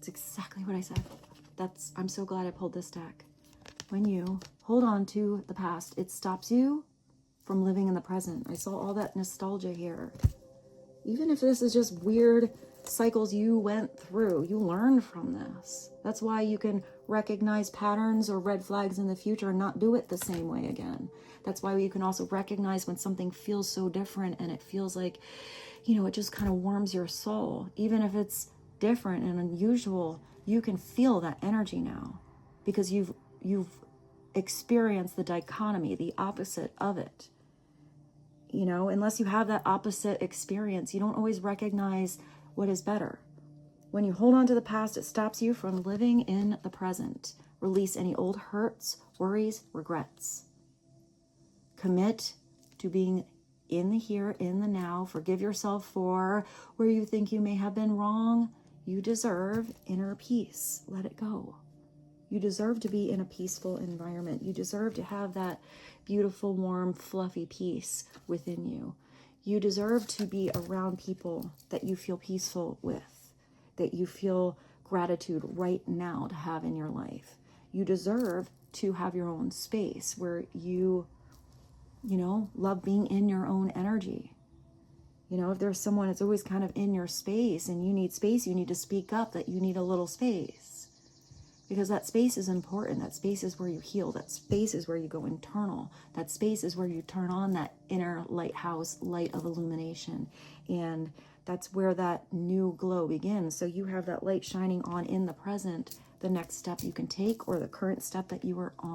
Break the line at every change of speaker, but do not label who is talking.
It's exactly what I said. I'm so glad I pulled this deck. When you hold on to the past, it stops you from living in the present. I saw all that nostalgia here. Even if this is just weird cycles you went through, you learned from this. That's why you can recognize patterns or red flags in the future and not do it the same way again. That's why you can also recognize when something feels so different and it feels like, it just kind of warms your soul. Even if it's different and unusual, you can feel that energy now because you've experienced the dichotomy, the opposite of it. Unless you have that opposite experience, you don't always recognize what is better. When you hold on to the past, it stops you from living in the present. Release any old hurts, worries, regrets. Commit to being in the here, in the now. Forgive yourself for where you think you may have been wrong. You deserve inner peace. Let it go. You deserve to be in a peaceful environment. You deserve to have that beautiful, warm, fluffy peace within you. You deserve to be around people that you feel peaceful with, that you feel gratitude right now to have in your life. You deserve to have your own space where you love being in your own energy. If there's someone that's always kind of in your space and you need space, you need to speak up that you need a little space. Because that space is important. That space is where you heal. That space is where you go internal. That space is where you turn on that inner lighthouse light of illumination. And that's where that new glow begins. So you have that light shining on in the present, the next step you can take or the current step that you are on.